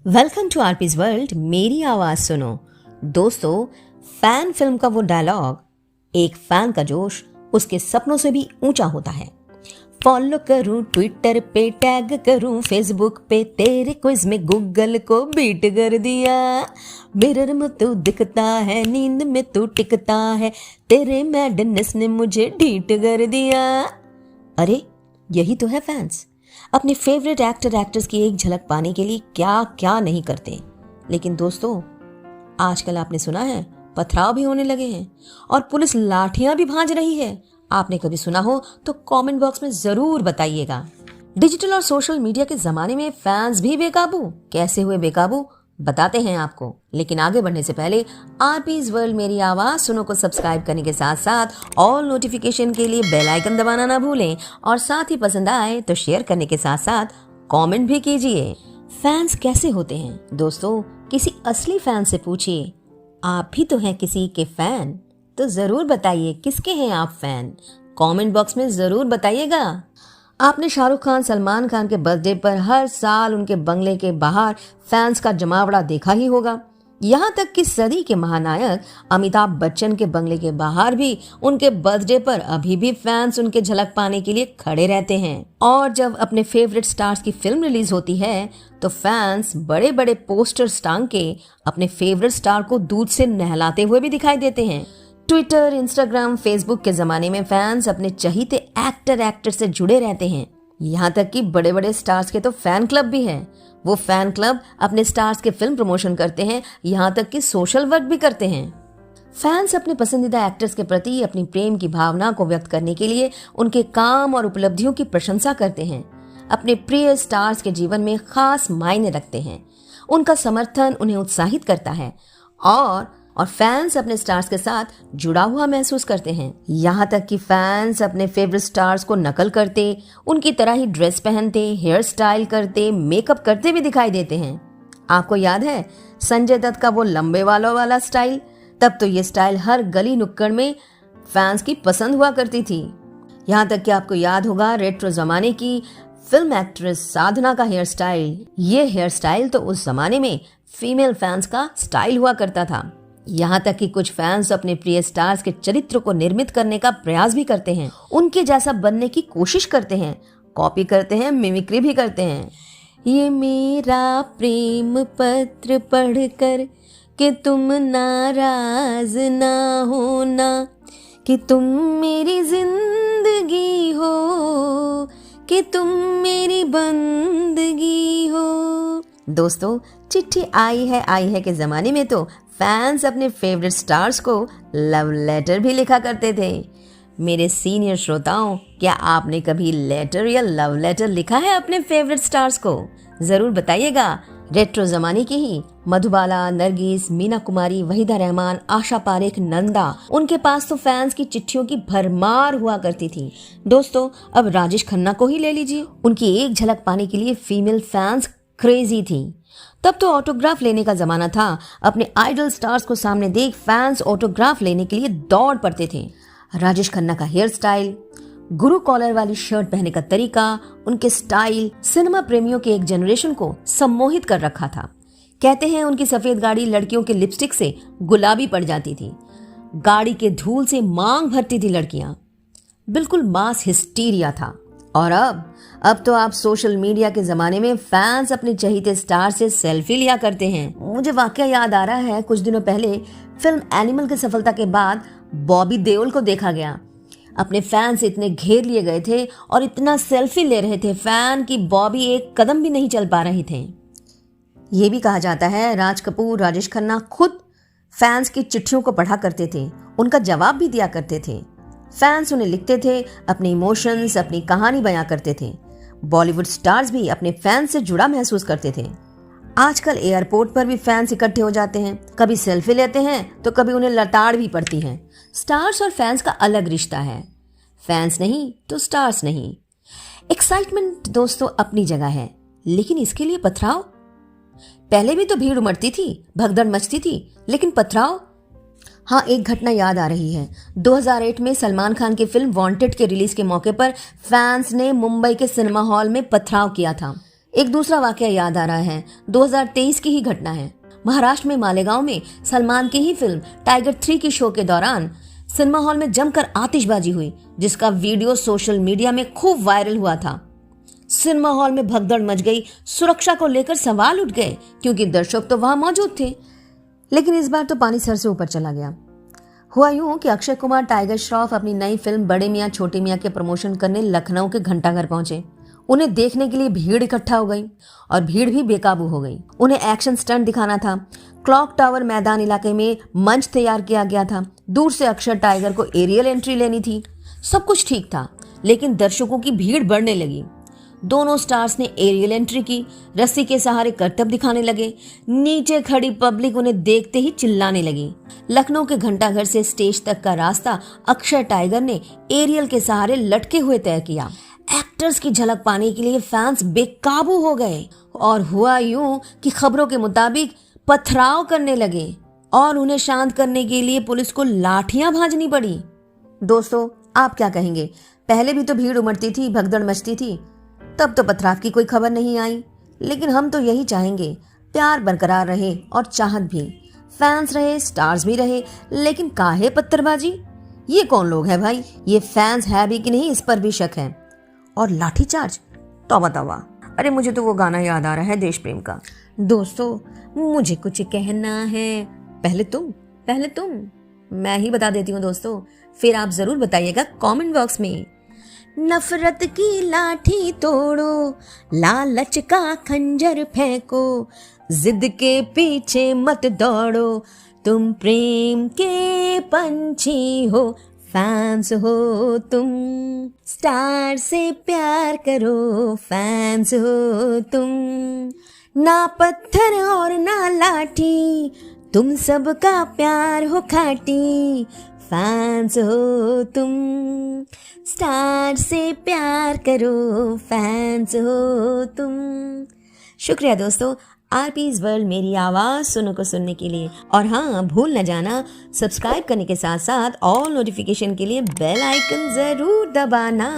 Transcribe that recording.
Welcome to आरपीज world. मेरी आवाज सुनो। दोस्तों, फैन फिल्म का वो डायलॉग, एक फैन का जोश उसके सपनों से भी ऊंचा होता है। फॉलो करूं ट्विटर पे, टैग करूं फेसबुक पे, तेरे क्विज में गूगल को बीट कर दिया। मिरर में तू दिखता है, नींद में तू टिकता है, तेरे मैडनेस ने मुझे ढीठ कर दिया। अरे यही तो है फैंस, अपने फेवरेट एक्टर एक्ट्रेस की एक झलक पाने के लिए क्या क्या नहीं करते। लेकिन दोस्तों, आजकल आपने सुना है पथराव भी होने लगे हैं और पुलिस लाठियां भी भांज रही है। आपने कभी सुना हो तो कमेंट बॉक्स में जरूर बताइएगा। डिजिटल और सोशल मीडिया के जमाने में फैंस भी बेकाबू। कैसे हुए बेकाबू बताते हैं आपको, लेकिन आगे बढ़ने से पहले आरपीज वर्ल्ड मेरी आवाज सुनो को सब्सक्राइब करने के साथ साथ ऑल नोटिफिकेशन के लिए बेल आइकन दबाना ना भूलें, और साथ ही पसंद आए तो शेयर करने के साथ साथ कमेंट भी कीजिए। फैंस कैसे होते हैं दोस्तों, किसी असली फैन से पूछिए। आप भी तो हैं किसी के फैन, तो जरूर बताइए किसके हैं आप फैन। कमेंट बॉक्स में जरूर बताइएगा। आपने शाहरुख खान, सलमान खान के बर्थडे पर हर साल उनके बंगले के बाहर फैंस का जमावड़ा देखा ही होगा। यहाँ तक कि सदी के महानायक अमिताभ बच्चन के बंगले के बाहर भी उनके बर्थडे पर अभी भी फैंस उनके झलक पाने के लिए खड़े रहते हैं। और जब अपने फेवरेट स्टार्स की फिल्म रिलीज होती है तो फैंस बड़े बड़े पोस्टर्स टांग के अपने फेवरेट स्टार को दूध से नहलाते हुए भी दिखाई देते हैं। ट्विटर, इंस्टाग्राम, फेसबुक के जमाने में फैंस अपने चहीते एक्टर एक्टर से जुड़े रहते हैं। यहाँ तक कि बड़े बड़े स्टार्स के तो फैन क्लब भी हैं। वो फैन क्लब अपने स्टार्स के फिल्म प्रमोशन करते हैं, यहाँ तक कि सोशल वर्क भी करते हैं। फैंस अपने पसंदीदा एक्टर्स के प्रति अपनी प्रेम की भावना को व्यक्त करने के लिए उनके काम और उपलब्धियों की प्रशंसा करते हैं। अपने प्रिय स्टार्स के जीवन में खास मायने रखते हैं। उनका समर्थन उन्हें उत्साहित करता है और फैंस अपने स्टार्स के साथ जुड़ा हुआ महसूस करते हैं। यहाँ तक कि फैंस अपने फेवरेट स्टार्स को नकल करते, उनकी तरह ही ड्रेस पहनते, हेयर स्टाइल करते, मेकअप करते भी दिखाई देते हैं। आपको याद है संजय दत्त का वो लंबे बालों वाला स्टाइल? तब तो ये स्टाइल हर गली नुक्कड़ में फैंस की पसंद हुआ करती थी। यहाँ तक कि आपको याद होगा रेट्रो जमाने की फिल्म एक्ट्रेस साधना का हेयर स्टाइल। ये हेयर स्टाइल तो उस जमाने में फीमेल फैंस का स्टाइल हुआ करता था। यहाँ तक कि कुछ फैंस अपने प्रिय स्टार्स के चरित्र को निर्मित करने का प्रयास भी करते हैं, उनके जैसा बनने की कोशिश करते हैं, कॉपी करते हैं, मिमिक्री भी करते हैं। ये मेरा प्रेम पत्र पढ़कर कि तुम नाराज ना होना, कि तुम मेरी जिंदगी हो, कि तुम मेरी बंदगी हो। दोस्तों, चिट्ठी आई है के जमाने में तो फैंस अपने फेवरेट स्टार्स को लव लेटर भी लिखा करते थे। मेरे सीनियर श्रोताओं, क्या आपने कभी लेटर या लव लेटर लिखा है अपने फेवरेट स्टार्स को? जरूर बताइएगा। रेट्रो जमाने की ही मधुबाला, नरगिस, मीना कुमारी, वहीदा रहमान, आशा पारेख, नंदा, उनके पास तो फैंस की चिट्ठियों की भरमार हुआ करती थी। दोस्तों, अब राजेश खन्ना को ही ले लीजिए। उनकी एक झलक पाने के लिए फीमेल फैंस क्रेजी थी। तब तो ऑटोग्राफ लेने का जमाना था। अपने आइडल स्टार्स को सामने देख फैंस ऑटोग्राफ लेने के लिए दौड़ पड़ते थे। राजेश खन्ना का हेयर स्टाइल, गुरु कॉलर वाली शर्ट पहनने का तरीका, उनके स्टाइल सिनेमा प्रेमियों के एक जनरेशन को सम्मोहित कर रखा था। कहते हैं उनकी सफेद गाड़ी लड़कियों के लिपस्टिक से गुलाबी पड़ जाती थी। गाड़ी के धूल से मांग भरती थी लड़कियां। बिल्कुल मास हिस्टीरिया था। और अब तो आप सोशल मीडिया के जमाने में फैंस अपने चहीते स्टार से सेल्फी लिया करते हैं। मुझे वाकया याद आ रहा है, कुछ दिनों पहले फिल्म एनिमल की सफलता के बाद बॉबी देओल को देखा गया। अपने फैन से इतने घेर लिए गए थे और इतना सेल्फी ले रहे थे फैन की बॉबी एक कदम भी नहीं चल पा रही थे। ये भी कहा जाता है राज कपूर, राजेश खन्ना खुद फैंस की चिट्ठियों को पढ़ा करते थे, उनका जवाब भी दिया करते थे। फैंस उन्हें लिखते थे, अपने इमोशंस, अपनी कहानी बयां करते थे। बॉलीवुड स्टार्स भी अपने फैंस से जुड़ा महसूस करते थे। आजकल एयरपोर्ट पर भी फैंस इकट्ठे हो जाते हैं, कभी सेल्फी लेते हैं तो कभी उन्हें लताड़ भी पड़ती हैं। स्टार्स और फैंस का अलग रिश्ता है, फैंस नहीं तो स्टार्स नहीं। एक्साइटमेंट दोस्तों अपनी जगह है, लेकिन इसके लिए पथराव। पहले भी तो भीड़ उमड़ती थी, भगदड़ मचती थी, लेकिन पथराव। हाँ, एक घटना याद आ रही है। 2008 में सलमान खान की फिल्म वांटेड के रिलीज के मौके पर फैंस ने मुंबई के सिनेमा हॉल में पथराव किया था। एक दूसरा वाकया याद आ रहा है, 2023 की ही घटना है। महाराष्ट्र में मालेगांव में सलमान की ही फिल्म टाइगर 3 की शो के दौरान सिनेमा हॉल में जमकर आतिशबाजी हुई, जिसका वीडियो सोशल मीडिया में खूब वायरल हुआ था। सिनेमा हॉल में भगदड़ मच गई, सुरक्षा को लेकर सवाल उठ गए क्योंकि दर्शक तो वहां मौजूद थे। लेकिन इस बार तो पानी सर से ऊपर चला गया। हुआ यूं कि अक्षय कुमार टाइगर श्रॉफ अपनी नई फिल्म बड़े मियां छोटे मियां के प्रमोशन करने लखनऊ के घंटाघर पहुंचे। उन्हें देखने के लिए भीड़ इकट्ठा हो गई और भीड़ भी बेकाबू हो गई। उन्हें एक्शन स्टंट दिखाना था। क्लॉक टावर मैदान इलाके में मंच तैयार किया गया था। दूर से अक्षय टाइगर को एरियल एंट्री लेनी थी। सब कुछ ठीक था, लेकिन दर्शकों की भीड़ बढ़ने लगी। दोनों स्टार्स ने एरियल एंट्री की, रस्सी के सहारे करतब दिखाने लगे। नीचे खड़ी पब्लिक उन्हें देखते ही चिल्लाने लगी। लखनऊ के घंटाघर से स्टेज तक का रास्ता अक्षय टाइगर ने एरियल के सहारे लटके हुए तय किया। एक्टर्स की झलक पाने के लिए फैंस बेकाबू हो गए और हुआ यूं कि खबरों के मुताबिक पथराव करने लगे और उन्हें शांत करने के लिए पुलिस को लाठियां भांजनी पड़ी। दोस्तों, आप क्या कहेंगे? पहले भी तो भीड़ उमड़ती थी, भगदड़ मचती थी, तब तो पथराव की कोई खबर नहीं आई। लेकिन हम तो यही चाहेंगे, प्यार बरकरार रहे और चाहत भी। फैंस रहे, स्टार्स भी रहे, लेकिन काहे पत्थरबाजी? ये कौन लोग हैं भाई? ये फैंस है भी कि नहीं, इस पर भी शक है। और लाठीचार्ज, तौबा तौबा। अरे मुझे तो वो गाना याद आ रहा है देश प्रेम का। दोस्तों, मुझे कुछ कहना है, पहले तुम। मैं ही बता देती हूँ दोस्तों, फिर आप जरूर बताइएगा कमेंट बॉक्स में। नफरत की लाठी तोड़ो, लालच का खंजर फेंको, जिद के पीछे मत दौड़ो, तुम प्रेम के पंछी हो, फैंस हो तुम। स्टार से प्यार करो, फैंस हो तुम। ना पत्थर और ना लाठी, तुम सबका प्यार हो खाटी, फैंस हो तुम। स्टार से प्यार करो, फैंस हो तुम। शुक्रिया दोस्तों, आरपीज वर्ल्ड मेरी आवाज सुनो को सुनने के लिए। और हाँ, भूल न जाना सब्सक्राइब करने के साथ साथ ऑल नोटिफिकेशन के लिए बेल आइकन जरूर दबाना।